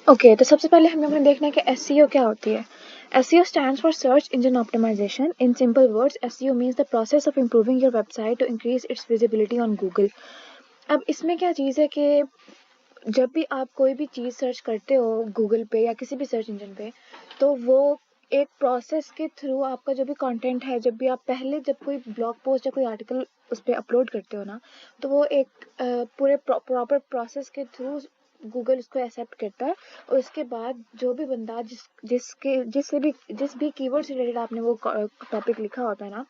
Okay, तो सबसे पहले हमें देखना है कि एसईओ क्या होती है। SEO stands for search engine optimisation. In simple words, SEO means the process of improving your website to increase its visibility on Google. अब इसमें क्या चीज़ है कि जब भी आप कोई भी चीज़ सर्च करते हो गूगल पे या किसी भी सर्च इंजन पे, तो वो एक प्रोसेस के थ्रू आपका जो भी कंटेंट है, जब भी आप पहले जब कोई ब्लॉग पोस्ट या कोई आर्टिकल उस पर अपलोड करते हो ना, तो वो एक पूरे प्रॉपर प्रोसेस के थ्रू गूगल उसको एक्सेप्ट करता है। और उसके बाद जो भी बंदा जिस भी कीवर्ड से रिलेटेड आपने वो टॉपिक लिखा होता है ना,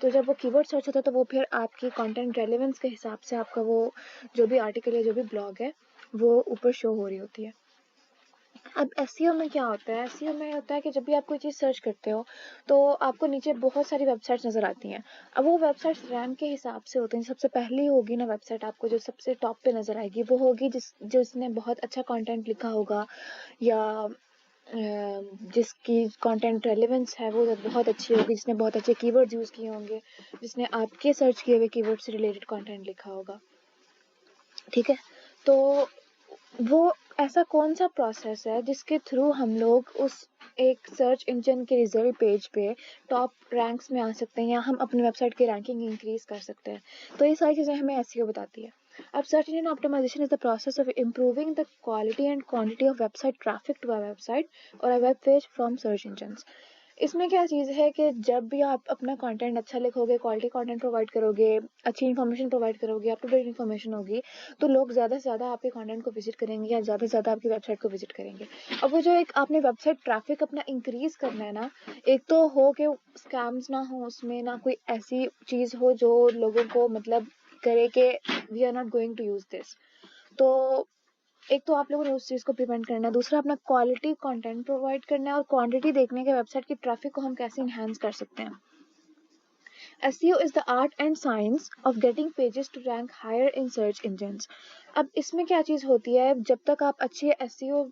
तो जब वो कीवर्ड सर्च होता है तो वो फिर आपकी कंटेंट रेलेवेंस के हिसाब से आपका वो जो भी आर्टिकल या जो भी ब्लॉग है वो ऊपर शो हो रही होती है। अब एसईओ में क्या होता है, एसईओ में होता है कि जब भी आप कोई चीज़ सर्च करते हो तो आपको नीचे बहुत सारी वेबसाइट्स नज़र आती हैं। अब वो वेबसाइट्स रैंक के हिसाब से होती हैं। सबसे पहली होगी ना वेबसाइट आपको जो सबसे टॉप पे नज़र आएगी, वो होगी जिसने बहुत अच्छा कंटेंट लिखा होगा, या जिसकी कंटेंट रेलेवेंस है वो बहुत अच्छी होगी, जिसने बहुत अच्छे कीवर्ड्स यूज़ किए होंगे, जिसने आपके सर्च किए हुए कीवर्ड से रिलेटेड कंटेंट लिखा होगा। ठीक है, तो वो ऐसा कौन सा प्रोसेस है जिसके थ्रू हम लोग उस एक सर्च इंजन के रिजल्ट पेज पे टॉप रैंक्स में आ सकते हैं, या हम अपनी वेबसाइट की रैंकिंग इंक्रीज कर सकते हैं। तो ये सारी चीज़ें हमें एसईओ बताती है। अब search engine optimization is the process of improving the quality and quantity of website traffic to a website or a web page from search engines. इसमें क्या चीज़ है कि जब भी आप अपना कंटेंट अच्छा लिखोगे, क्वालिटी कंटेंट प्रोवाइड करोगे, अच्छी इन्फॉर्मेशन प्रोवाइड करोगे, अप टू डेट इन्फॉर्मेशन होगी, तो लोग ज़्यादा से ज़्यादा आपके कंटेंट को विजिट करेंगे या ज़्यादा से ज़्यादा आपकी वेबसाइट को विजिट करेंगे। अब वो जो एक आपने वेबसाइट ट्रैफिक अपना इंक्रीज करना है ना, एक तो हो कि स्कैम्स ना हो उसमें, ना कोई ऐसी चीज़ हो जो लोगों को मतलब करे कि we are not going to use this. तो एक तो आप लोगों ने उस चीज़ को प्रिवेंट करना है, दूसरा अपना क्वालिटी कंटेंट प्रोवाइड करना है, और क्वांटिटी देखने के वेबसाइट की ट्रैफिक को हम कैसे इन्हांस कर सकते हैं। SEO is the art and science of getting pages to rank higher in search engines. अब इसमें क्या चीज़ होती है, जब तक आप अच्छे SEO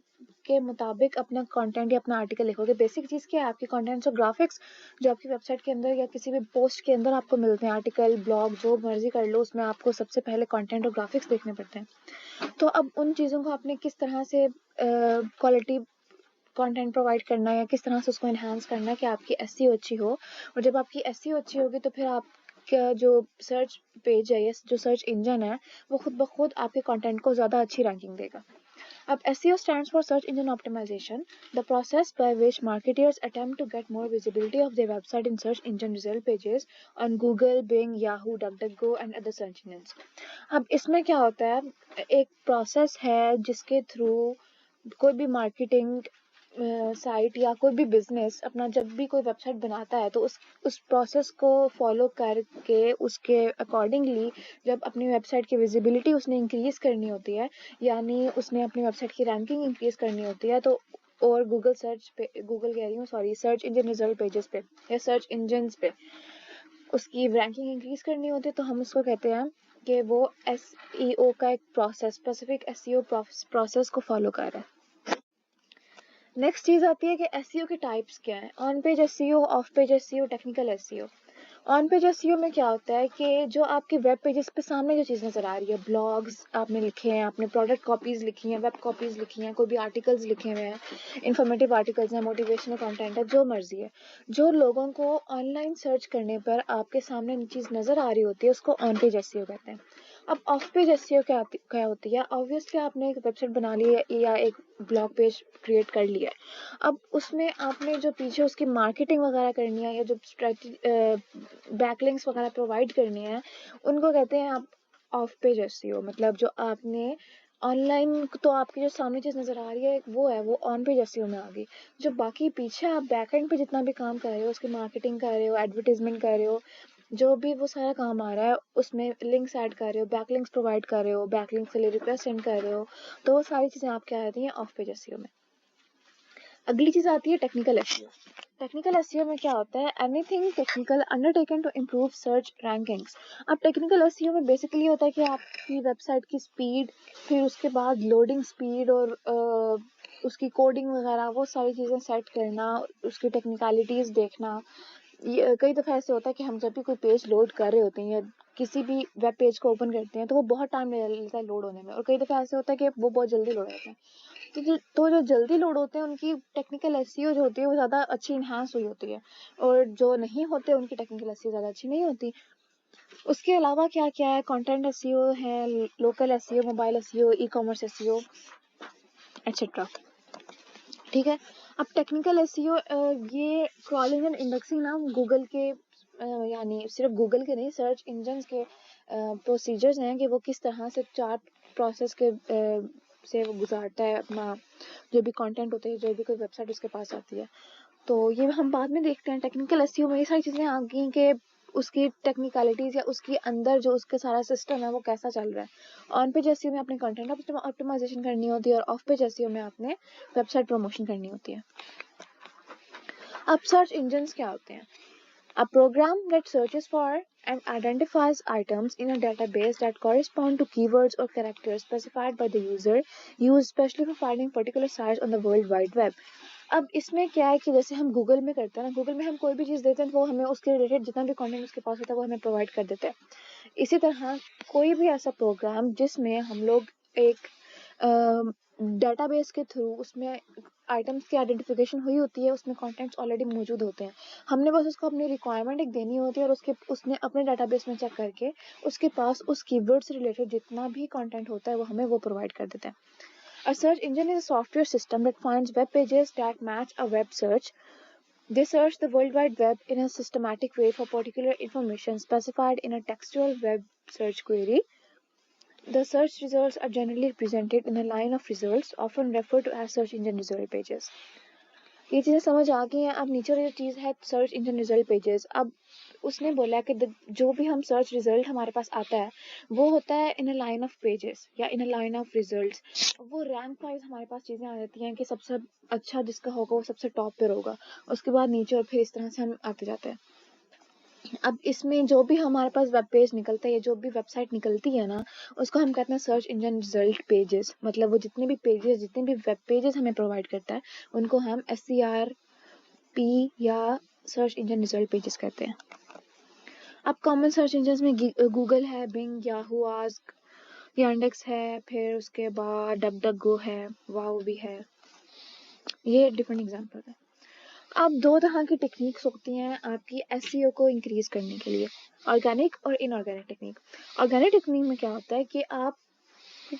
के मुताबिक अपना कंटेंट या अपना आर्टिकल लिखोगे, बेसिक चीज़ क्या है आपकी कंटेंट और ग्राफिक्स जो आपकी वेबसाइट के अंदर या किसी भी पोस्ट के अंदर आपको मिलते हैं, आर्टिकल ब्लॉग जो मर्जी कर लो, उसमें आपको सबसे पहले कंटेंट और ग्राफिक्स देखने पड़ते हैं। तो अब उन चीज़ों को आपने किस तरह से क्वालिटी कंटेंट प्रोवाइड करना है या किस तरह से उसको एनहांस करना है कि आपकी एसईओ अच्छी हो। और जब आपकी एसईओ अच्छी होगी तो फिर आपका जो सर्च पेज है या जो सर्च इंजन है वो खुद ब खुद आपके कंटेंट को ज़्यादा अच्छी रैंकिंग देगा। अब SEO stands for Search Engine Optimization, the process by which marketers attempt to get more visibility of their website in search engine result pages on Google, Bing, Yahoo, DuckDuckGo and other search engines. अब इसमें क्या होता है, एक process है जिसके through कोई भी मार्केटिंग साइट या कोई भी बिजनेस अपना जब भी कोई वेबसाइट बनाता है तो उस प्रोसेस को फॉलो करके उसके अकॉर्डिंगली जब अपनी वेबसाइट की विजिबिलिटी उसने इंक्रीज करनी होती है, यानी उसने अपनी वेबसाइट की रैंकिंग इंक्रीज करनी होती है, तो और गूगल सर्च पे, गूगल कह रही हूँ sorry, search engine result pages पे या सर्च इंजन्स पे उसकी रैंकिंग इंक्रीज करनी होती है, तो हम उसको कहते हैं कि वो SEO का एक प्रोसेस, स्पेसिफिक SEO प्रोसेस को फॉलो कर रहा है। नेक्स्ट चीज़ आती है कि एसईओ के टाइप्स क्या हैं। On page SEO, of page SEO, technical SEO. On page SEO में क्या होता है कि जो आपके वेब पेजेस पे सामने जो चीज़ नज़र आ रही है, ब्लॉग्स आपने लिखे हैं, आपने प्रोडक्ट कॉपीज़ लिखी हैं, वेब कॉपीज़ लिखी हैं, कोई भी आर्टिकल्स लिखे हुए हैं, इन्फॉर्मेटिव आर्टिकल्स हैं, मोटिवेशनल कंटेंट है, जो मर्जी है, जो लोगों को ऑनलाइन सर्च करने पर आपके सामने चीज़ नज़र आ रही होती है, उसको ऑन पेज एसईओ कहते हैं। अब ऑफ पेज एसईओ क्या होती है, ऑब्वियसली आपने एक वेबसाइट बना ली है या एक ब्लॉग पेज क्रिएट कर लिया है। अब उसमें आपने जो पीछे उसकी मार्केटिंग वगैरह करनी है या जो बैकलिंक्स वगैरह प्रोवाइड करनी है, उनको कहते हैं आप ऑफ पेज एसईओ। मतलब जो आपने ऑनलाइन तो आपकी जो सामने चीज़ नज़र आ रही है वो है, वो ऑन पेज एसईओ में आ गई। जो बाकी पीछे आप बैक एंड पे जितना भी काम कर रहे हो, उसकी मार्केटिंग कर रहे हो, एडवर्टीजमेंट कर रहे हो, जो भी वो सारा काम आ रहा है, उसमें लिंक्स ऐड कर रहे हो, बैकलिंक्स प्रोवाइड कर रहे हो, बैकलिंक्स के लिए रिक्वेस्ट सेंड कर रहे हो, तो वो सारी चीज़ें आप क्या आती हैं, ऑफ पेज एसईओ में। अगली चीज़ आती है टेक्निकल एसईओ। टेक्निकल एसईओ में क्या होता है, anything technical undertaken to improve search rankings. अब टेक्निकल एसईओ में बेसिकली होता है कि आपकी वेबसाइट की स्पीड, फिर उसके बाद लोडिंग स्पीड और उसकी कोडिंग वगैरह वो सारी चीज़ें सेट करना, उसकी टेक्निकलिटीज़ देखना। ये कई दफ़ा ऐसे होता है कि हम जब भी कोई पेज लोड कर रहे होते हैं या किसी भी वेब पेज को ओपन करते हैं तो वो बहुत टाइम ले लेता है लोड होने में, और कई दफ़ा ऐसे होता है कि वो बहुत जल्दी लोड होता है। तो जो जल्दी लोड होते हैं उनकी टेक्निकल एसईओ जो होती है वो ज़्यादा अच्छी इन्हांस हुई होती है, और जो नहीं होते उनकी टेक्निकल एसईओ ज़्यादा अच्छी नहीं होती। उसके अलावा क्या क्या है, कंटेंट एसईओ है, local SEO, mobile SEO, e commerce SEO etcetera. ठीक है, अब टेक्निकल एसईओ ये क्रॉलिंग एंड इंडेक्सिंग ना गूगल के यानी सिर्फ गूगल के नहीं, सर्च इंजन्स के प्रोसीजर्स हैं कि वो किस तरह से 4 प्रोसेस के से वो गुजारता है अपना जो भी कंटेंट होते हैं, जो भी कोई वेबसाइट उसके पास आती है। तो ये हम बाद में देखते हैं। टेक्निकल एसईओ में ये सारी चीज़ें आ गई कि उसकी टेक्निकलिटीज़ या उसके अंदर जो उसका सारा सिस्टम है वो कैसा चल रहा है। ऑन पेज एसईओ में आपने कंटेंट ऑप्टिमाइजेशन करनी होती है, और ऑफ पेज एसईओ में आपने वेबसाइट प्रमोशन करनी होती है। अब सर्च इंजन्स क्या होते हैं? A program that searches for and identifies items in a database that correspond to keywords or characters specified by the user, used specially for finding particular sites on the World Wide Web. अब इसमें क्या है कि जैसे हम Google में करते हैं ना, गूगल में हम कोई भी चीज़ देते हैं तो वो हमें उसके रिलेटेड जितना भी कंटेंट उसके पास होता है वो हमें प्रोवाइड कर देते हैं। इसी तरह कोई भी ऐसा प्रोग्राम जिसमें हम लोग एक डेटाबेस के थ्रू उसमें आइटम्स की आइडेंटिफिकेशन हुई होती है, उसमें कंटेंट्स ऑलरेडी मौजूद होते हैं, हमने बस उसको अपनी रिक्वायरमेंट एक देनी होती है, और उसने अपने डेटाबेस में चेक करके उसके पास उस कीवर्ड से रिलेटेड जितना भी कंटेंट होता है वो हमें वो प्रोवाइड कर देता है। A search engine is a software system that finds web pages that match a web search. They search the World Wide Web in a systematic way for particular information specified in a textual web search query. The search results are generally presented in a line of results, often referred to as search engine result pages. ये चीज़ें समझ आ गई हैं। अब नीचे वाली चीज़ है search engine result pages. अब उसने बोला कि जो भी हम सर्च रिजल्ट हमारे पास आता है वो होता है इन अ लाइन ऑफ पेजेस या इन अ लाइन ऑफ रिजल्ट्स। वो रैंक वाइज हमारे पास चीज़ें आ जाती हैं कि सबसे अच्छा जिसका होगा वो सबसे टॉप पर होगा, उसके बाद नीचे, और फिर इस तरह से हम आते जाते हैं। अब इसमें जो भी हमारे पास वेब पेज निकलता है या जो भी वेबसाइट निकलती है ना, उसको हम कहते हैं सर्च इंजन रिजल्ट पेजेस। मतलब वो जितने भी पेजेस, जितने भी वेब पेजेस हमें प्रोवाइड करता है उनको हम SERP या सर्च इंजन रिजल्ट पेजेस कहते हैं। अब कॉमन सर्च इंजन में गूगल है, बिंग, याहू, आस्क, यांडेक्स है, फिर उसके बाद डकडकगो है, वाओ भी है। ये डिफरेंट एग्जांपल है। अब 2 तरह की टेक्निक्स होती हैं आपकी SEO को इंक्रीज करने के लिए, ऑर्गेनिक और इनऑर्गेनिक टेक्निक। ऑर्गेनिक टेक्निक में क्या होता है कि आप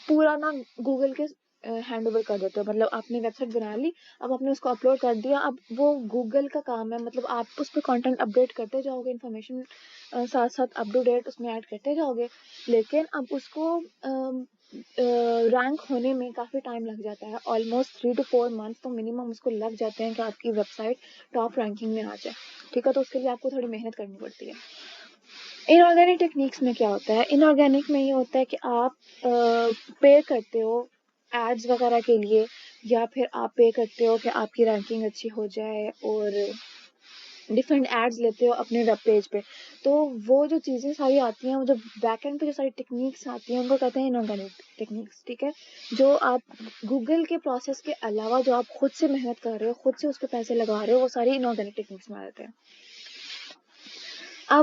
पूरा ना गूगल के हैंड ओवर कर देते हो। मतलब आपने वेबसाइट बना ली, अब आपने उसको अपलोड कर दिया, अब वो गूगल का काम है। मतलब आप उस पर कंटेंट अपडेट करते जाओगे, इन्फॉर्मेशन साथ साथ अप टू डेट उसमें ऐड करते जाओगे, लेकिन अब उसको रैंक होने में काफ़ी टाइम लग जाता है। ऑलमोस्ट 3 to 4 मंथ्स तो मिनिमम उसको लग जाते हैं कि आपकी वेबसाइट टॉप रैंकिंग में आ जाए। ठीक है, तो उसके लिए आपको थोड़ी मेहनत करनी पड़ती है। इनऑर्गेनिक टेक्निक्स में क्या होता है? इनऑर्गेनिक में ये होता है कि आप पे करते हो एड्स वगैरह के लिए, या फिर आप पे करते हो कि आपकी रैंकिंग अच्छी हो जाए, और डिफरेंट एड्स लेते हो अपने वेब पेज पे। तो वो जो चीज़ें सारी आती हैं, वो जो बैक एंड पे जो सारी टेक्निक्स आती हैं उनको कहते हैं इनऑर्गेनिक टेक्निक्स। ठीक है, जो आप गूगल के प्रोसेस के अलावा जो आप खुद से मेहनत कर रहे हो, खुद से उस पर पैसे लगा रहे हो, वो सारी इनऑर्गेनिक टेक्निक्स में आ जाते हैं।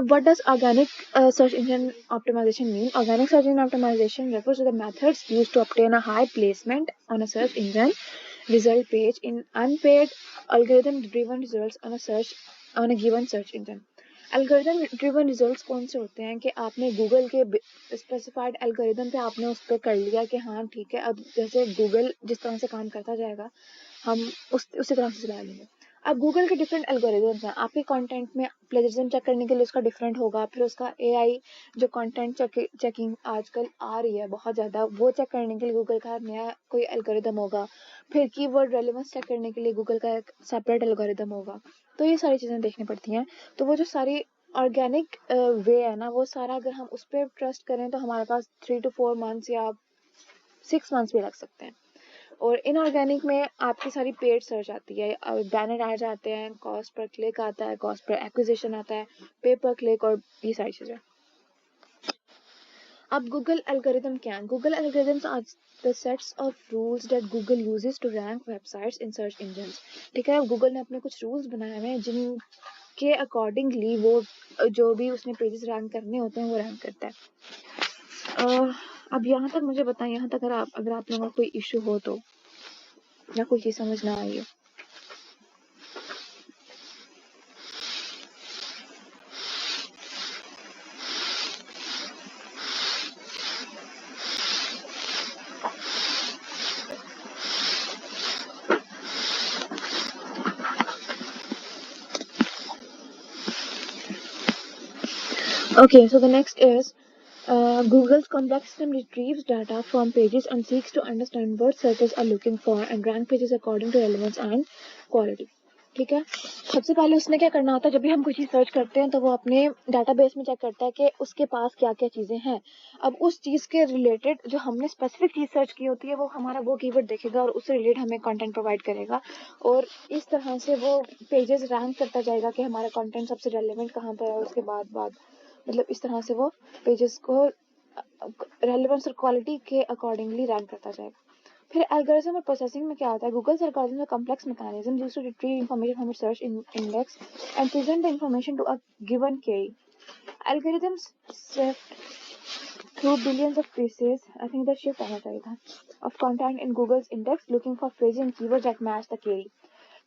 What does organic search engine optimization mean? Organic search engine optimization refers to the methods used to obtain a high placement on a search engine result page in unpaid algorithm-driven results on a given search engine. Algorithm driven results कौन से होते हैं कि आपने Google के specified algorithm पे आपने उस पर कर लिया कि हाँ ठीक है, अब जैसे गूगल जिस तरह से काम करता जाएगा हम उसी तरह से चला लेंगे। अब गूगल के डिफरेंट एल्गोरिदम्स हैं। आपके कंटेंट में प्लेजरिज्म चेक करने के लिए उसका डिफरेंट होगा, फिर उसका AI जो कंटेंट चेकिंग आजकल आ रही है बहुत ज़्यादा, वो चेक करने के लिए गूगल का नया कोई एल्गोरिदम होगा, फिर कीवर्ड रेलेवेंस चेक करने के लिए गूगल का एक सेपरेट एल्गोरिदम होगा। तो ये सारी चीज़ें देखनी पड़ती हैं। तो वो जो सारी ऑर्गेनिक वे है ना, वो सारा अगर हम उस पर ट्रस्ट करें तो हमारे पास 3 to 4 मंथ्स या 6 मंथ्स भी लग सकते हैं। और इनऑर्गेनिक में आपकी सारी पेड सर्च आती है, बैनर एड्स आते हैं, कॉस्ट पर क्लिक आता है, कॉस्ट पर एक्विजिशन आता है, पे पर क्लिक, और ये सारी चीज़ें। अब गूगल एल्गोरिदम क्या है? Google algorithms are the sets of rules that Google uses to rank websites in search engines. ठीक है, गूगल ने अपने कुछ रूल्स बनाए हुए हैं जिनके अकॉर्डिंगली वो जो भी उसने पेजेस रैंक करने होते हैं वो रैंक करता है। अब यहाँ तक मुझे बताएं, यहाँ तक अगर आप लोगों का कोई इशू हो तो। या कोई चीज़ समझ ना आई हो। Okay, so the next is Google's complex system retrieves data from pages and seeks to understand what searchers are looking for and rank pages according to relevance and quality. ठीक है, सबसे पहले उसने क्या करना होता है, जब भी हम कोई चीज़ सर्च करते हैं तो वो अपने डाटाबेस में चेक करता है कि उसके पास क्या क्या चीज़ें हैं। अब उस चीज़ के रिलेटेड जो हमने स्पेसिफिक चीज़ सर्च की होती है वो हमारा वो कीवर्ड देखेगा और उससे रिलेटेड हमें कंटेंट प्रोवाइड करेगा, और इस तरह से वो पेजेस रैंक करता जाएगा कि हमारा कंटेंट सबसे रेलेवेंट कहाँ पर है, और उसके बाद मतलब इस तरह से वो पेजेस को रेलेवेंस और क्वालिटी के अकॉर्डिंगली रैंक करता जाएगा। फिर एल्गोरिथम और प्रोसेसिंग में क्या होता है, Google algorithm complex mechanism used to retrieve information from search index and present the information to a given query. Algorithms sift through billions of pieces, I think the shift आना चाहिए था, of content in Google's index looking for phrases and keywords that match the query.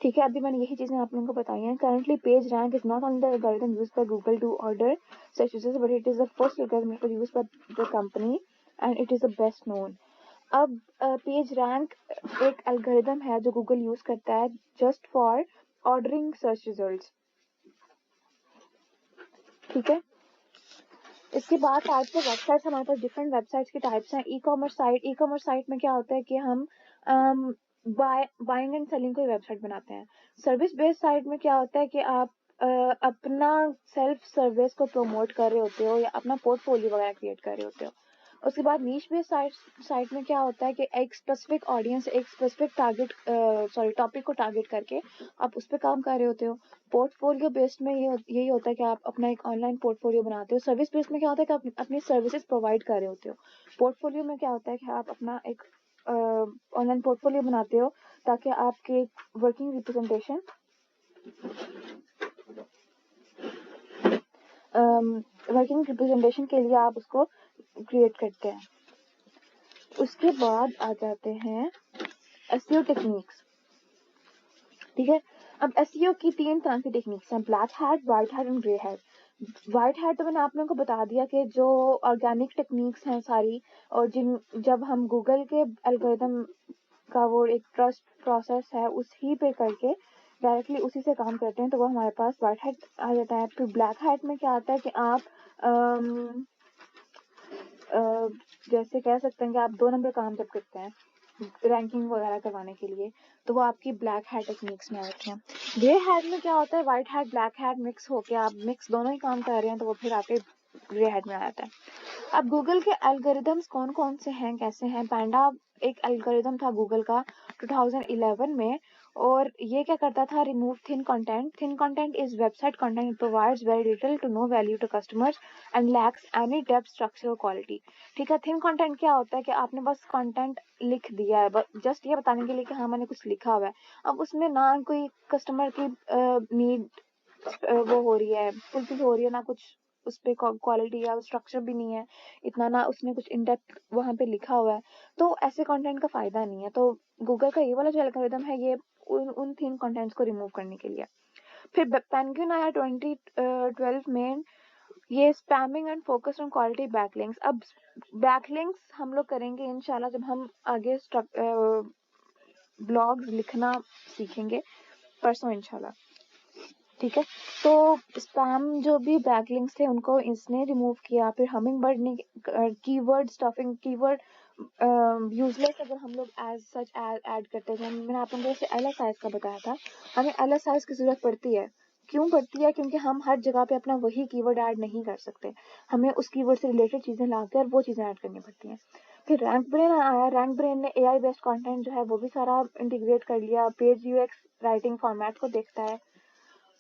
ठीक है, अभी मैंने यही चीजें आप लोगों को बताई हैं। Currently page rank is not only the algorithm used by Google to order search results, but it is the first algorithm used by the company and it is the best known. अब page rank एक algorithm है जो Google use करता है just for ordering search results. ठीक है, इसके बाद टाइप्स ऑफ वेबसाइट्स, हमारे पास डिफरेंट वेबसाइट्स के टाइप्स हैं। ई कॉमर्स साइट में क्या होता है कि हम बाइंग एंड सेलिंग कोई वेबसाइट बनाते हैं। सर्विस बेस्ड साइट में क्या होता है कि आप अपना सेल्फ सर्विस को प्रमोट कर रहे होते हो या अपना पोर्टफोलियो वगैरह क्रिएट कर रहे होते हो। उसके बाद नीश बेस्ड साइट में क्या होता है कि एक स्पेसिफिक ऑडियंस, एक स्पेसिफिक टॉपिक को टारगेट करके आप उस पर काम कर रहे होते हो। पोर्टफोलियो बेस्ड में यही होता है कि आप अपना एक ऑनलाइन पोर्टफोलियो बनाते हो। सर्विस बेस्ड में क्या होता है कि आप अपनी सर्विसेज प्रोवाइड कर रहे होते हो। पोर्टफोलियो में क्या होता है कि आप अपना एक ऑनलाइन पोर्टफोलियो बनाते हो ताकि आपके वर्किंग रिप्रेजेंटेशन के लिए आप उसको क्रिएट करते हैं। उसके बाद आ जाते हैं एसईओ टेक्निक्स। ठीक है, अब एसईओ की 3 तरह की टेक्निक्स हैं, black hat, white hat and grey hat. White hat तो मैंने आप लोगों को बता दिया कि जो ऑर्गेनिक टेक्निक्स हैं सारी, और जब हम गूगल के एल्गोरिथम का वो एक ट्रस्ट प्रोसेस है उसी पे करके डायरेक्टली उसी से काम करते हैं, तो वो हमारे पास व्हाइट हैट आ जाता है। फिर ब्लैक हैट में क्या आता है कि आप जैसे कह सकते हैं कि आप 2 नंबर काम जब करते हैं रैंकिंग वगैरह करवाने के लिए, तो वो आपकी ब्लैक हैट टेक्निक्स में आती हैं। ग्रे हैट में क्या होता है, white hat black hat mix होके आप मिक्स दोनों ही काम कर रहे हैं, तो वो फिर आपके ग्रे हैट में आ जाता है। अब गूगल के एल्गोरिदम्स कौन कौन से हैं, कैसे हैं। पैंडा एक एल्गोरिदम था गूगल का 2011 में, और ये क्या करता था, remove thin content is website content, it provides very little to no value to customers and lacks any depth, structure और क्वालिटी। ठीक है, थिन कंटेंट क्या होता है कि आपने बस कंटेंट लिख दिया है जस्ट ये बताने के लिए कि हाँ मैंने कुछ लिखा हुआ है। अब उसमें ना कोई कस्टमर की नीड वो हो रही है, फुलफिल हो रही है, ना कुछ उस पे क्वालिटी या स्ट्रक्चर भी नहीं है इतना, ना उसने कुछ इन डेप्थ वहां पे लिखा हुआ है, तो ऐसे कंटेंट का फायदा नहीं है। तो गूगल का ये वाला जो एल्गोरिथम है ये उन थिन कंटेंट्स को रिमूव करने के लिए। फिर पेंगुइन आया 2012 में, ये spamming and focus on quality backlinks. अब बैकलिंक्स हम लोग करेंगे इंशाल्लाह जब हम आगे ब्लॉग्स लिखना सीखेंगे परसों इंशाल्लाह। ठीक है, तो स्पैम जो भी बैकलिंक्स थे उनको इसने रिमूव किया। फिर हमिंगबर्ड ने कीवर्ड स्टफिंग, कीवर्ड यूजलेस अगर हम लोग एज सच ऐड करते थे, मैंने आप लोगों को जैसे LSIs का बताया था, हमें LSIs की जरूरत पड़ती है। क्यों पड़ती है, क्योंकि हम हर जगह पे अपना वही कीवर्ड ऐड नहीं कर सकते, हमें उस कीवर्ड से रिलेटेड चीजें लाकर वो चीजें ऐड करनी पड़ती हैं। फिर रैंक ब्रेन आया, रैंक ब्रेन ने AI बेस्ड कंटेंट जो है वो भी सारा इंटीग्रेट कर लिया, पेज UX राइटिंग फॉर्मेट को देखता है।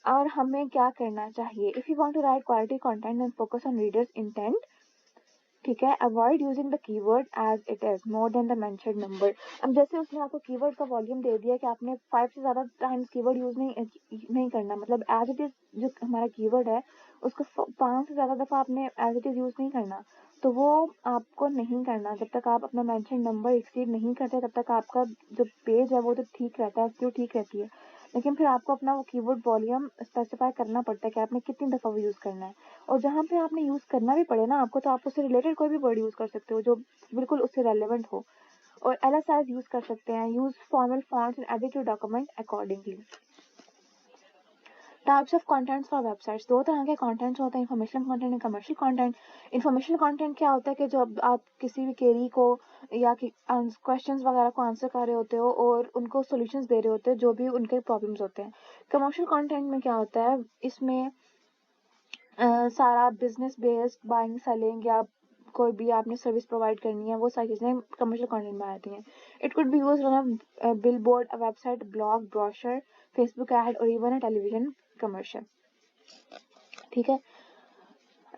और हमें क्या करना चाहिए, if you want to write quality content then focus on readers intent. ठीक है, avoid using the keyword as it is more than the mentioned number. अब जैसे उसने आपको कीवर्ड का वॉल्यूम दे दिया कि आपने 5 से ज्यादा टाइम्स कीवर्ड यूज नहीं करना, मतलब एज इट इज जो हमारा कीवर्ड है उसको 5 से ज्यादा दफा आपने एज इट इज यूज नहीं करना, तो वो आपको नहीं करना। जब तक आप अपना मेंशन नंबर एक्सीड नहीं करते तब तक आपका जो पेज है वो तो ठीक रहता है, SEO ठीक रहती है, लेकिन फिर आपको अपना वो कीवर्ड वॉल्यूम स्पेसिफाई करना पड़ता है कि आपने कितनी दफ़ा वो यूज़ करना है। और जहाँ पे आपने यूज़ करना भी पड़े ना आपको, तो आप उससे रिलेटेड कोई भी वर्ड यूज़ कर सकते हो जो बिल्कुल उससे रेलेवेंट हो। और LSIs यूज़ कर सकते हैं, use formal fonts and edit your document accordingly. Types of contents for websites, दो तरह के कंटेंट्स होते हैं, informational content and commercial content. Informational content क्या होता है कि जब आप किसी भी क्वेरी को या क्वेश्चंस वगैरह को आंसर कर रहे होते हो और उनको सॉल्यूशंस दे रहे होते हो जो भी उनके प्रॉब्लम्स होते हैं। कमर्शियल कंटेंट में क्या होता है, इसमें सारा बिजनेस बेस्ड बाइंग सेलिंग या कोई भी आपने सर्विस प्रोवाइड करनी है, वो सारी चीज़ें कमर्शियल कंटेंट में आती हैं। It could be used on a billboard, a website, blog, brochure, Facebook ad और इवन अ टेलीविजन कमर्शियल। ठीक है,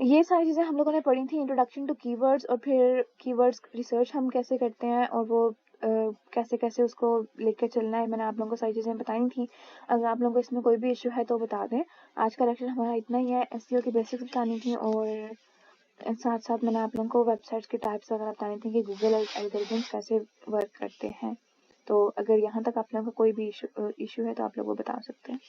ये सारी चीज़ें हम लोगों ने पढ़ी थी, इंट्रोडक्शन टू कीवर्ड्स, और फिर कीवर्ड्स रिसर्च हम कैसे करते हैं और वो कैसे कैसे उसको लेकर चलना है, मैंने आप लोगों को सारी चीज़ें बताई थी। अगर आप लोगों को इसमें कोई भी इशू है तो बता दें। आज का लेक्चर हमारा इतना ही है, SEO की बेसिक्स बतानी थी और साथ साथ मैंने आप लोगों को वेबसाइट्स के टाइप्स वगैरह बताने थे कि गूगल एल्गोरिथम्स कैसे वर्क करते हैं। तो अगर यहाँ तक आप लोगों का कोई भी इशू है तो आप लोग वो बता सकते हैं।